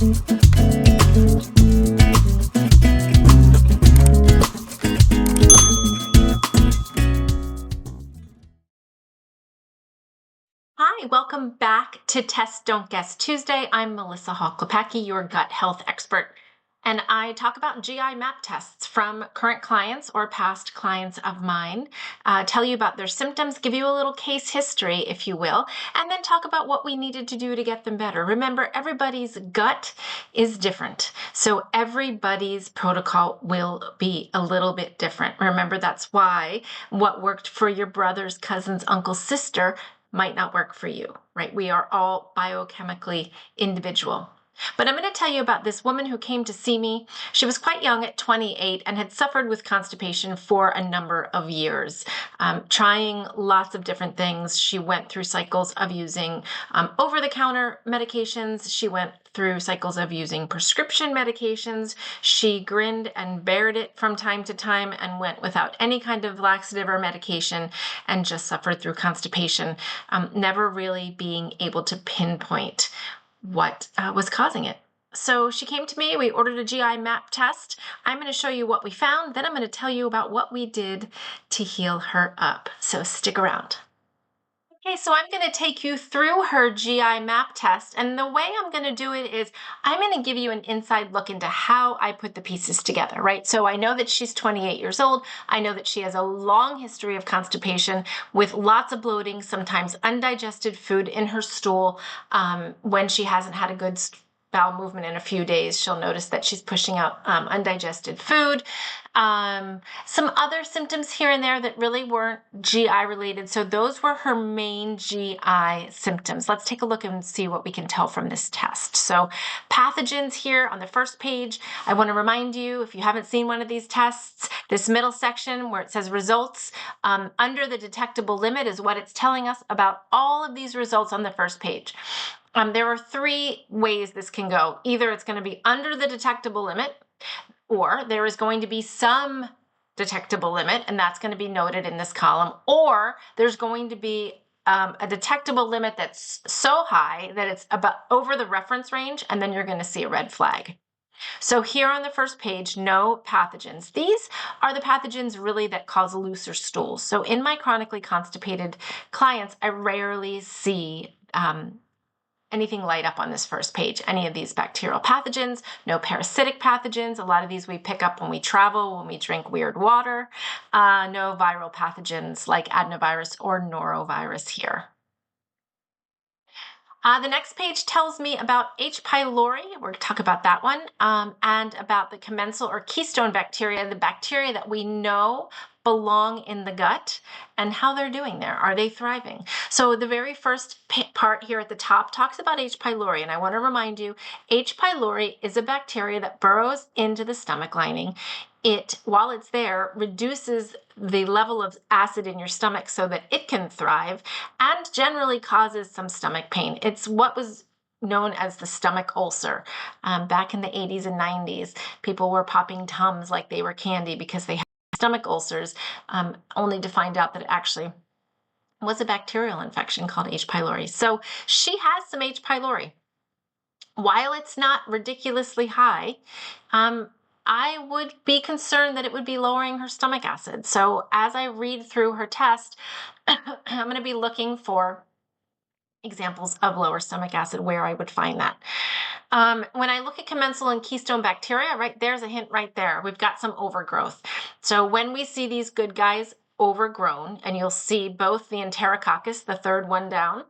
Hi, welcome back to Test Don't Guess Tuesday. I'm Melissa Hall-Klepacki, your gut health expert, and I talk about GI map tests from current clients or past clients of mine, tell you about their symptoms, give you a little case history, if you will, and then talk about what we needed to do to get them better. Remember, everybody's gut is different, so everybody's protocol will be a little bit different. Remember, that's why what worked for your brother's cousin's uncle's sister might not work for you, right? We are all biochemically individual. But I'm going to tell you about this woman who came to see me. She was quite young at 28 and had suffered with constipation for a number of years, trying lots of different things. She went through cycles of using over-the-counter medications. She went through cycles of using prescription medications. She grinned and bared it from time to time and went without any kind of laxative or medication and just suffered through constipation, never really being able to pinpoint what was causing it. So she came to me, we ordered a GI map test. I'm going to show you what we found, then I'm going to tell you about what we did to heal her up. So stick around. Okay, so I'm going to take you through her GI map test, and the way I'm going to do it is I'm going to give you an inside look into how I put the pieces together, right? So I know that she's 28 years old. I know that she has a long history of constipation with lots of bloating, sometimes undigested food in her stool. When she hasn't had a good bowel movement in a few days, she'll notice that she's pushing out undigested food. Some other symptoms here and there that really weren't GI related. So those were her main GI symptoms. Let's take a look and see what we can tell from this test. So pathogens here on the first page. I want to remind you, if you haven't seen one of these tests, this middle section where it says results, under the detectable limit is what it's telling us about all of these results on the first page. There are three ways this can go. Either it's going to be under the detectable limit, or there is going to be some detectable limit, and that's going to be noted in this column, or there's going to be a detectable limit that's so high that it's about over the reference range, and then you're going to see a red flag. So here on the first page, no pathogens. These are the pathogens really that cause looser stools. So in my chronically constipated clients, I rarely see anything light up on this first page, any of these bacterial pathogens, no parasitic pathogens. A lot of these we pick up when we travel, when we drink weird water. No viral pathogens like adenovirus or norovirus here. The next page tells me about H. pylori. We're going to talk about that one, and about the commensal or keystone bacteria, the bacteria that we know belong in the gut, and how they're doing there. Are they thriving? So the very first part here at the top talks about H. pylori, and I want to remind you, H. pylori is a bacteria that burrows into the stomach lining. It, while it's there, reduces the level of acid in your stomach so that it can thrive, and generally causes some stomach pain. It's what was known as the stomach ulcer. Back in the 80s and 90s, people were popping Tums like they were candy because they had stomach ulcers, only to find out that it actually was a bacterial infection called H. pylori. So she has some H. pylori. While it's not ridiculously high, I would be concerned that it would be lowering her stomach acid. So as I read through her test, I'm going to be looking for examples of lower stomach acid where I would find that. When I look at commensal and keystone bacteria, right, there's a hint right there. We've got some overgrowth. So when we see these good guys overgrown, and you'll see both the Enterococcus, the third one down,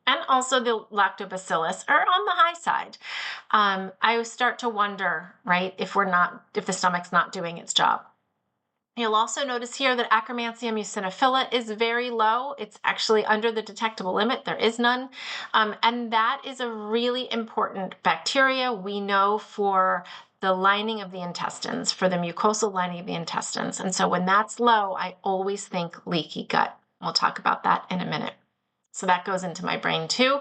and also the lactobacillus are on the high side. I start to wonder, right, if the stomach's not doing its job. You'll also notice here that Akkermansia muciniphila is very low. It's actually under the detectable limit. There is none. And that is a really important bacteria we know for the lining of the intestines, for the mucosal lining of the intestines. And so when that's low, I always think leaky gut. We'll talk about that in a minute. So that goes into my brain too.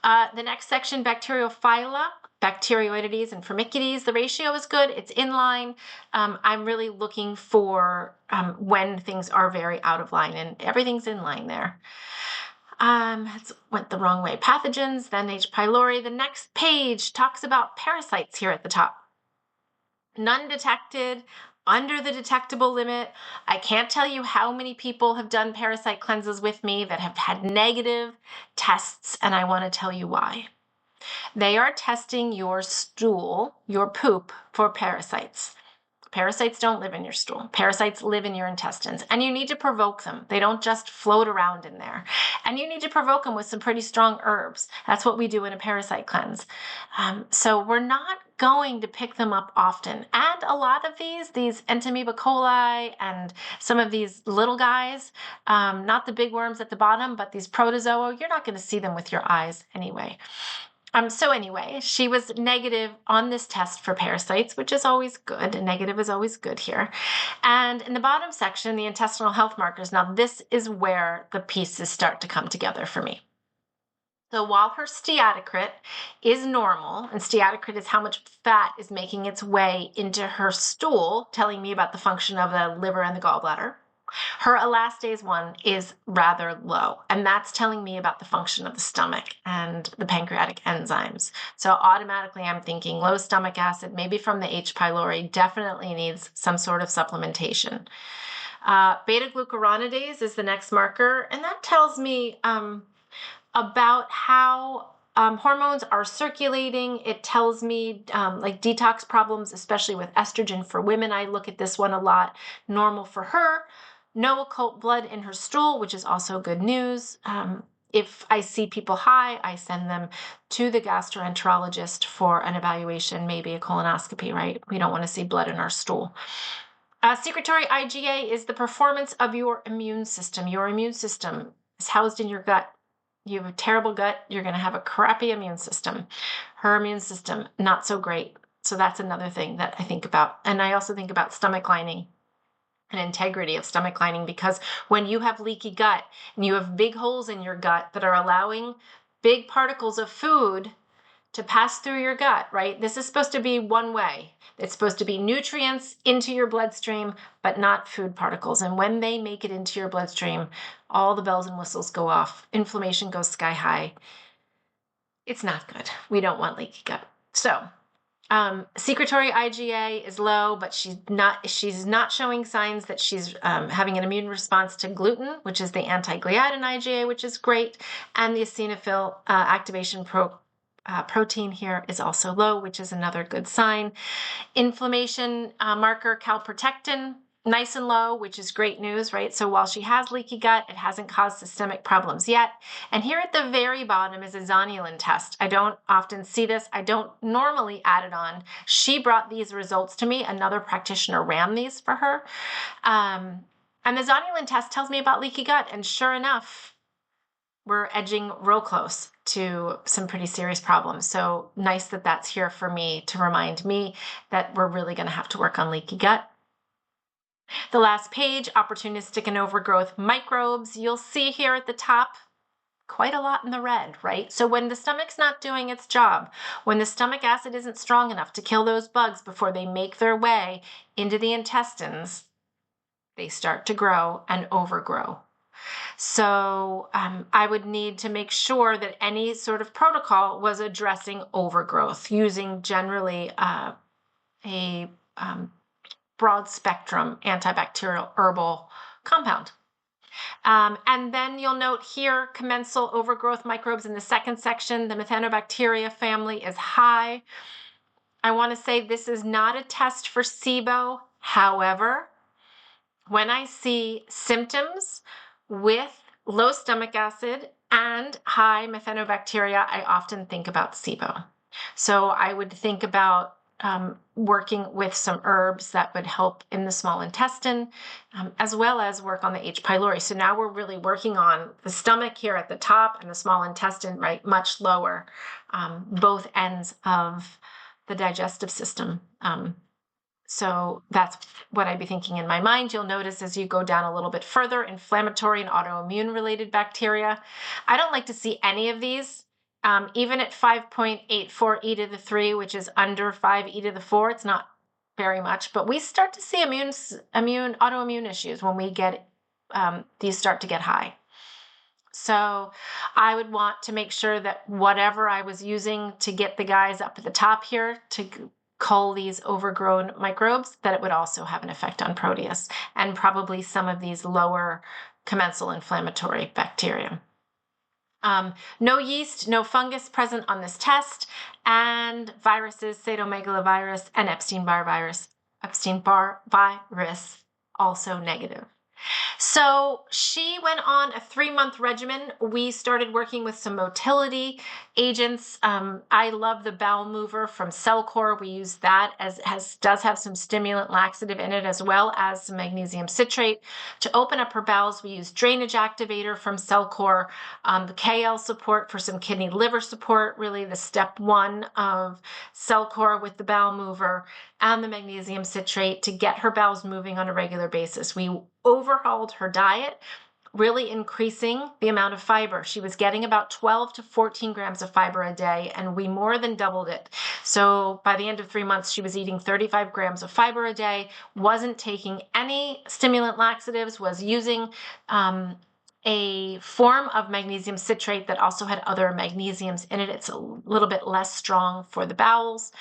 The next section, bacteriophylla, Bacteroidetes and Firmicutes. The ratio is good. It's in line. I'm really looking for when things are very out of line, and everything's in line there. It went the wrong way. Pathogens, then H. pylori. The next page talks about parasites here at the top. None detected, under the detectable limit. I can't tell you how many people have done parasite cleanses with me that have had negative tests, and I want to tell you why. They are testing your stool, your poop, for parasites. Parasites don't live in your stool. Parasites live in your intestines, and you need to provoke them. They don't just float around in there. And you need to provoke them with some pretty strong herbs. That's what we do in a parasite cleanse. So we're not going to pick them up often. And a lot of these Entamoeba coli and some of these little guys, not the big worms at the bottom, but these protozoa, you're not going to see them with your eyes anyway. So anyway, she was negative on this test for parasites, which is always good. A negative is always good here. And in the bottom section, the intestinal health markers, now this is where the pieces start to come together for me. So while her steatocrit is normal, and steatocrit is how much fat is making its way into her stool, telling me about the function of the liver and the gallbladder, her elastase 1 is rather low, and that's telling me about the function of the stomach and the pancreatic enzymes. So automatically I'm thinking low stomach acid, maybe from the H. pylori, definitely needs some sort of supplementation. Beta-glucuronidase is the next marker, and that tells me about how hormones are circulating. It tells me like detox problems, especially with estrogen for women. I look at this one a lot. Normal for her. No occult blood in her stool, which is also good news. If I see people high, I send them to the gastroenterologist for an evaluation, maybe a colonoscopy, right? We don't want to see blood in our stool. Secretory IgA is the performance of your immune system. Your immune system is housed in your gut. You have a terrible gut, you're going to have a crappy immune system. Her immune system, not so great. So that's another thing that I think about. And I also think about stomach lining and integrity of stomach lining, because when you have leaky gut and you have big holes in your gut that are allowing big particles of food to pass through your gut, right? This is supposed to be one way. It's supposed to be nutrients into your bloodstream, but not food particles. And when they make it into your bloodstream, all the bells and whistles go off. Inflammation goes sky high. It's not good. We don't want leaky gut. So secretory IgA is low, but she's not showing signs that she's having an immune response to gluten, which is the anti-gliadin IgA, which is great. And the eosinophil activation protein here is also low, which is another good sign. Inflammation marker calprotectin, nice and low, which is great news, right? So while she has leaky gut, it hasn't caused systemic problems yet. And here at the very bottom is a zonulin test. I don't often see this. I don't normally add it on. She brought these results to me. Another practitioner ran these for her. And the zonulin test tells me about leaky gut. And sure enough, we're edging real close to some pretty serious problems. So nice that that's here for me to remind me that we're really going to have to work on leaky gut. The last page, opportunistic and overgrowth microbes. You'll see here at the top quite a lot in the red, right? So when the stomach's not doing its job, when the stomach acid isn't strong enough to kill those bugs before they make their way into the intestines, they start to grow and overgrow. So I would need to make sure that any sort of protocol was addressing overgrowth using generally a broad spectrum antibacterial herbal compound. And then you'll note here commensal overgrowth microbes in the second section. The methanobacteria family is high. I want to say this is not a test for SIBO. However, when I see symptoms with low stomach acid and high methanobacteria, I often think about SIBO. So I would think about working with some herbs that would help in the small intestine, as well as work on the H. pylori. So now we're really working on the stomach here at the top and the small intestine, right, much lower, both ends of the digestive system. So that's what I'd be thinking in my mind. You'll notice as you go down a little bit further, inflammatory and autoimmune related bacteria. I don't like to see any of these. Even at 5.84 e to the 3, which is under 5 e to the 4, it's not very much, but we start to see autoimmune issues when we get these start to get high. So I would want to make sure that whatever I was using to get the guys up at the top here to cull these overgrown microbes, that it would also have an effect on Proteus and probably some of these lower commensal inflammatory bacteria. No yeast, no fungus present on this test, and viruses, cytomegalovirus and Epstein-Barr virus, also negative. So she went on a 3-month regimen. We started working with some motility agents. I love the bowel mover from Cellcore. We use that does have some stimulant laxative in it, as well as some magnesium citrate. To open up her bowels, we use drainage activator from Cellcore, the KL support for some kidney liver support, really the step 1 of Cellcore with the bowel mover, and the magnesium citrate to get her bowels moving on a regular basis. We overhauled her diet, really increasing the amount of fiber. She was getting about 12 to 14 grams of fiber a day, and we more than doubled it. So by the end of 3 months, she was eating 35 grams of fiber a day, wasn't taking any stimulant laxatives, was using a form of magnesium citrate that also had other magnesiums in it. It's a little bit less strong for the bowels.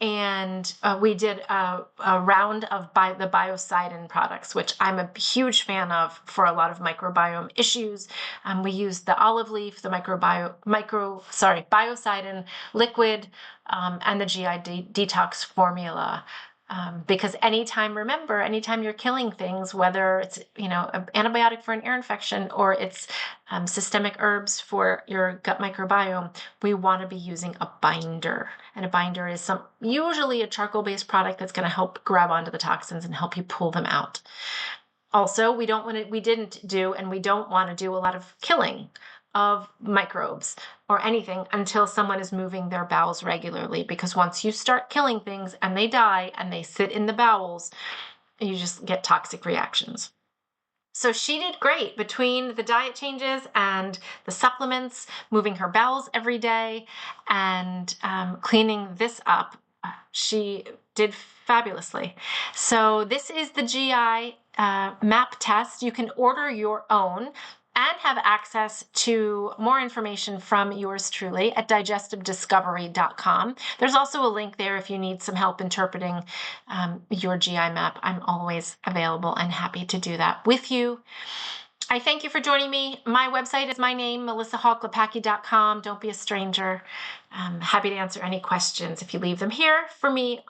And we did a round of the biocidin products, which I'm a huge fan of for a lot of microbiome issues. We used the olive leaf, the biocidin liquid, and the GI detox formula. Because anytime you're killing things, whether it's an antibiotic for an ear infection or it's systemic herbs for your gut microbiome, we want to be using a binder. And a binder is usually a charcoal-based product that's going to help grab onto the toxins and help you pull them out. Also, we don't want to do a lot of killing of microbes or anything until someone is moving their bowels regularly, because once you start killing things and they die and they sit in the bowels, you just get toxic reactions. So she did great between the diet changes and the supplements, moving her bowels every day, and cleaning this up. She did fabulously. So this is the GI MAP test. You can order your own and have access to more information from yours truly at digestivediscovery.com. There's also a link there if you need some help interpreting your GI map. I'm always available and happy to do that with you. I thank you for joining me. My website is my name, melissahawklepacki.com. Don't be a stranger. I'm happy to answer any questions if you leave them here for me